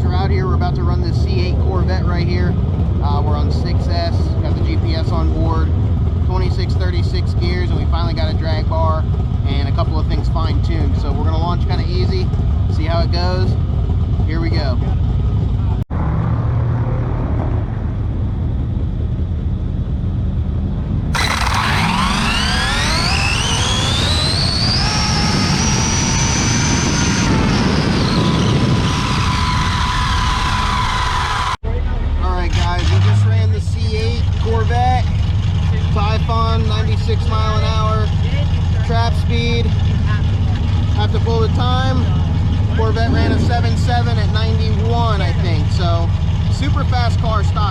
guys, we're out here. We're about to run this C8 Corvette right here. We're on 6S, got the GPS on board, 26-36 gears, and we finally got a drag bar and a couple of things fine-tuned. So we're gonna launch kind of easy, see how it goes. Here we go. Corvette Typhon, 96 mile an hour, trap speed. Have to pull the time. Corvette ran a 7.7 at 91, I think. So super fast car. Stop